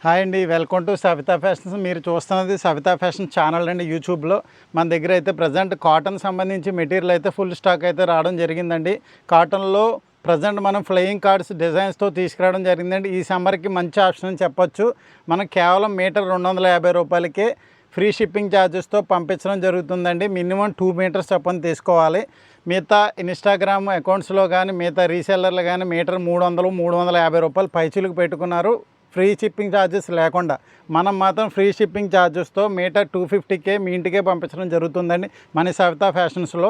Hi అండి, welcome to Savitha fashions. మీరు చూస్తున్నది సవితా ఫ్యాషన్ ఛానల్ అండి యూట్యూబ్లో. మన దగ్గర అయితే ప్రజెంట్ కాటన్ సంబంధించి మెటీరియల్ అయితే ఫుల్ స్టాక్ అయితే రావడం జరిగిందండి. కాటన్లో ప్రజెంట్ మనం ఫ్లయింగ్ కార్డ్స్ డిజైన్స్తో తీసుకురావడం జరిగిందండి. ఈ సమ్మర్కి మంచి ఆప్షన్ అని చెప్పొచ్చు. మనం కేవలం మీటర్ 250 రూపాయలకే ఫ్రీ షిప్పింగ్ ఛార్జెస్తో పంపించడం జరుగుతుందండి. మినిమం 2 మీటర్స్ చొప్పున తీసుకోవాలి. మిగతా ఇన్స్టాగ్రామ్ అకౌంట్స్లో కానీ మిగతా రీసెల్లర్లు కానీ మీటర్ 300 350 రూపాయలు పైచీలకు పెట్టుకున్నారు, ఫ్రీ షిప్పింగ్ ఛార్జెస్ లేకుండా. మనం మాత్రం ఫ్రీ షిప్పింగ్ ఛార్జెస్తో మీటర్ 250కే మీ ఇంటికే పంపించడం జరుగుతుందండి మన సవితా ఫ్యాషన్స్లో.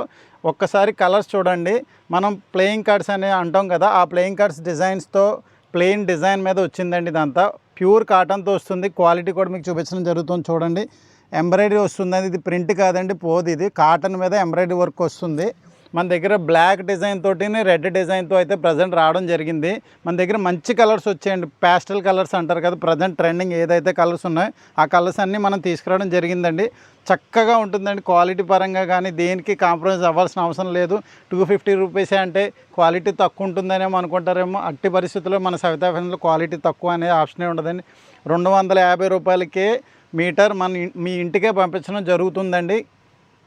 ఒక్కసారి కలర్స్ చూడండి. మనం ప్లేయింగ్ కార్డ్స్ అని అంటాం కదా, ఆ ప్లేయింగ్ కార్డ్స్ డిజైన్స్తో ప్లెయిన్ డిజైన్ మీద వచ్చిందండి. ఇదంతా ప్యూర్ కాటన్తో వస్తుంది. క్వాలిటీ కూడా మీకు చూపించడం జరుగుతుంది. చూడండి, ఎంబ్రాయిడరీ వస్తుందండి. ఇది ప్రింట్ కాదండి, పోదు. ఇది కాటన్ మీద ఎంబ్రాయిడరీ వర్క్ వస్తుంది. మన దగ్గర బ్లాక్ డిజైన్ తోటి రెడ్ డిజైన్తో అయితే ప్రజెంట్ రావడం జరిగింది. మన దగ్గర మంచి కలర్స్ వచ్చాయండి, ప్యాస్టల్ కలర్స్ అంటారు కదా, ప్రజెంట్ ట్రెండింగ్ ఏదైతే కలర్స్ ఉన్నాయో ఆ కలర్స్ అన్నీ మనం తీసుకురావడం జరిగిందండి. చక్కగా ఉంటుందండి. క్వాలిటీ పరంగా కానీ దేనికి కాంప్రమైజ్ అవ్వాల్సిన అవసరం లేదు. 250 రూపీసే అంటే క్వాలిటీ తక్కువ ఉంటుందనేమో అనుకుంటారేమో. అట్టి పరిస్థితుల్లో మన సవితా ఫ్యాషన్లో క్వాలిటీ తక్కువ అనే ఆప్షనే ఉండదండి. 250 రూపాయలకే మీటర్ మీ ఇంటికే పంపించడం జరుగుతుందండి.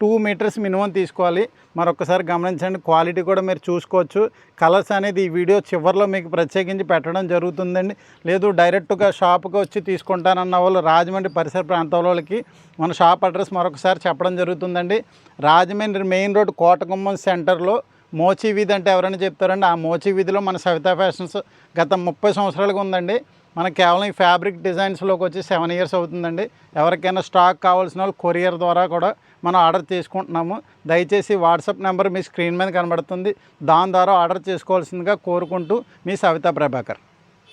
2 మీటర్స్ మినిమం తీసుకోవాలి. మరొకసారి గమనించండి, క్వాలిటీ కూడా మీరు చూసుకోవచ్చు. కలర్స్ అనేది ఈ వీడియో చివరిలో మీకు ప్రత్యేకించి పెట్టడం జరుగుతుందండి. లేదు డైరెక్ట్గా షాప్కి వచ్చి తీసుకుంటానన్న వాళ్ళు రాజమండ్రి పరిసర ప్రాంతాల వాళ్ళకి మన షాప్ అడ్రస్ మరొకసారి చెప్పడం జరుగుతుందండి. రాజమండ్రి మెయిన్ రోడ్ కోటగుమ్మం సెంటర్లో మోచి వీధి అంటే ఎవరైనా చెప్తారండి, ఆ మోచి వీధిలో మన సవితా ఫ్యాషన్స్ గత 30 సంవత్సరాలుగా ఉందండి. మనకు కేవలం ఈ ఫ్యాబ్రిక్ డిజైన్స్లోకి వచ్చి 7 ఇయర్స్ అవుతుందండి. ఎవరికైనా స్టాక్ కావాల్సిన వాళ్ళు కొరియర్ ద్వారా కూడా మనం ఆర్డర్ చేసుకుంటున్నాము. దయచేసి వాట్సాప్ నెంబర్ మీ స్క్రీన్ మీద కనబడుతుంది, దాని ద్వారా ఆర్డర్ చేసుకోవాల్సిందిగా కోరుకుంటూ మీ సవితా ప్రభాకర్.